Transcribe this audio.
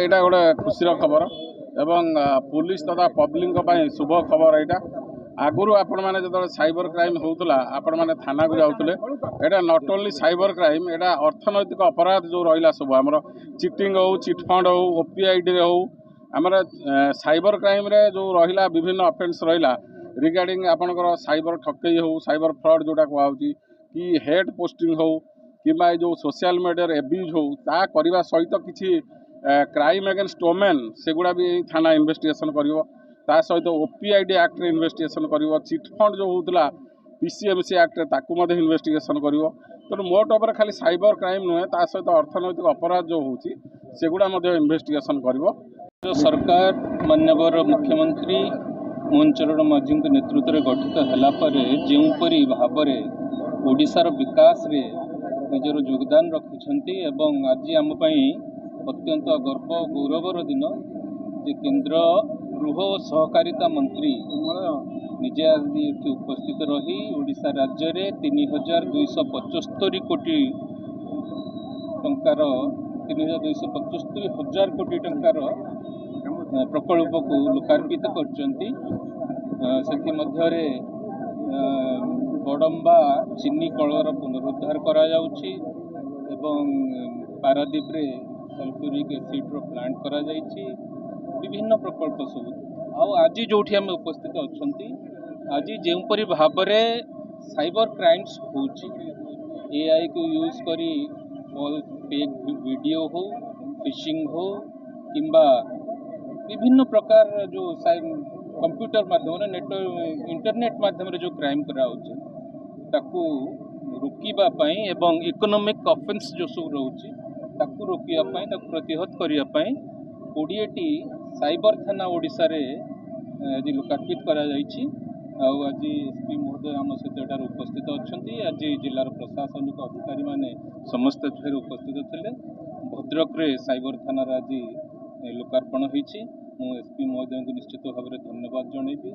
ଏଇଟା ଗୋଟେ ଖୁସିର ଖବର ଏବଂ ପୁଲିସ ତଥା ପବ୍ଲିକଙ୍କ ପାଇଁ ଶୁଭ ଖବର। ଏଇଟା ଆଗରୁ ଆପଣମାନେ ଯେତେବେଳେ ସାଇବର କ୍ରାଇମ୍ ହେଉଥିଲା ଆପଣମାନେ ଥାନାକୁ ଯାଉଥିଲେ। ଏଇଟା ନଟ୍ ଓନ୍ଲି ସାଇବର କ୍ରାଇମ୍, ଏଇଟା ଅର୍ଥନୈତିକ ଅପରାଧ ଯେଉଁ ରହିଲା ସବୁ ଆମର ଚିଟିଂ ହେଉ, ଚିଟଫଣ୍ଡ ହେଉ, OPIDରେ ହେଉ, ଆମର ସାଇବର କ୍ରାଇମ୍ରେ ଯେଉଁ ରହିଲା ବିଭିନ୍ନ ଅଫେନ୍ସ ରହିଲା ରିଗାର୍ଡ଼ିଂ ଆପଣଙ୍କର ସାଇବର ଠକେଇ ହେଉ, ସାଇବର ଫ୍ରଡ୍ ଯେଉଁଟା କୁହାହେଉଛି କି ହେଡ୍ ପୋଷ୍ଟିଂ ହେଉ କିମ୍ବା ଏ ଯେଉଁ ସୋସିଆଲ ମିଡ଼ିଆରେ ଏବ୍ୟୁଜ୍ ହେଉ, ତାହା କରିବା ସହିତ କିଛି କ୍ରାଇମ୍ ଏଗେନ୍ଷ୍ଟ ଓମେନ୍ ସେଗୁଡ଼ା ବି ଥାନା ଇନଭେଷ୍ଟିଗେସନ୍ କରିବ। ତା ସହିତ OPID ଆକ୍ଟରେ ଇନଭେଷ୍ଟିଗେସନ୍ କରିବ। ଚିଟଫଣ୍ଡ ଯେଉଁ ହେଉଥିଲା PCMC ଆକ୍ଟରେ ତାକୁ ମଧ୍ୟ ଇନଭେଷ୍ଟିଗେସନ୍ କରିବ। ତେଣୁ ମୋଟ ଉପରେ ଖାଲି ସାଇବର କ୍ରାଇମ୍ ନୁହେଁ, ତା ସହିତ ଅର୍ଥନୈତିକ ଅପରାଧ ଯେଉଁ ହେଉଛି ସେଗୁଡ଼ା ମଧ୍ୟ ଇନଭେଷ୍ଟିଗେସନ୍ କରିବ। ସରକାର ମାନ୍ୟବର ମୁଖ୍ୟମନ୍ତ୍ରୀ ମୋହନ ଚରଣ ମାଝୀଙ୍କ ନେତୃତ୍ୱରେ ଗଠିତ ହେଲା ପରେ ଯେଉଁପରି ଭାବରେ ଓଡ଼ିଶାର ବିକାଶରେ ନିଜର ଯୋଗଦାନ ରଖିଛନ୍ତି ଏବଂ ଆଜି ଆମ ପାଇଁ ଅତ୍ୟନ୍ତ ଗର୍ବ ଗୌରବର ଦିନ ଯେ କେନ୍ଦ୍ର ଗୃହ ଓ ସହକାରିତା ମନ୍ତ୍ରୀ ନିଜେ ଆଜି ଏଠି ଉପସ୍ଥିତ ରହି ଓଡ଼ିଶା ରାଜ୍ୟରେ 3,275 କୋଟି ଟଙ୍କାର 3,275 ହଜାର କୋଟି ଟଙ୍କାର ପ୍ରକଳ୍ପକୁ ଲୋକାର୍ପିତ କରିଛନ୍ତି। ସେଥିମଧ୍ୟରେ ବଡ଼ମ୍ବା ଚିନି କଳର ପୁନରୁଦ୍ଧାର କରାଯାଉଛି ଏବଂ ପାରାଦୀପରେ ସଲଫ୍ୟୁରିକ୍ ଏସିଡ୍ର ପ୍ଲାଣ୍ଟ କରାଯାଇଛି। ବିଭିନ୍ନ ପ୍ରକଳ୍ପ ସବୁ। ଆଉ ଆଜି ଯେଉଁଠି ଆମେ ଉପସ୍ଥିତ ଅଛନ୍ତି, ଆଜି ଯେଉଁପରି ଭାବରେ ସାଇବର କ୍ରାଇମ୍ସ ହେଉଛି, AIକୁ ୟୁଜ୍ କରି ଫେକ୍ ଭିଡ଼ିଓ ହେଉ, ଫିସିଂ ହେଉ କିମ୍ବା ବିଭିନ୍ନ ପ୍ରକାର ଯେଉଁ କମ୍ପ୍ୟୁଟର ମାଧ୍ୟମରେ ଇଣ୍ଟରନେଟ୍ ମାଧ୍ୟମରେ ଯେଉଁ କ୍ରାଇମ୍ କରାହେଉଛି ତାକୁ ରୋକିବା ପାଇଁ ଏବଂ ଇକୋନୋମିକ୍ ଅଫେନ୍ସ ଯେଉଁ ସବୁ ରହୁଛି ତାକୁ ରୋକିବା ପାଇଁ, ତାକୁ ପ୍ରତିହତ କରିବା ପାଇଁ 20ଟି ସାଇବର ଥାନା ଓଡ଼ିଶାରେ ଆଜି ଲୋକାର୍ପିତ କରାଯାଇଛି। ଆଉ ଆଜି SP ମହୋଦୟ ଆମ ସହିତ ଏଠାରେ ଉପସ୍ଥିତ ଅଛନ୍ତି। ଆଜି ଜିଲ୍ଲାର ପ୍ରଶାସନିକ ଅଧିକାରୀମାନେ ସମସ୍ତେ ଏଠାରେ ଉପସ୍ଥିତ ଥିଲେ। ଭଦ୍ରକରେ ସାଇବର ଥାନାର ଆଜି ଲୋକାର୍ପଣ ହୋଇଛି। ମୁଁ SP ମହୋଦୟଙ୍କୁ ନିଶ୍ଚିତ ଭାବରେ ଧନ୍ୟବାଦ ଜଣାଇବି।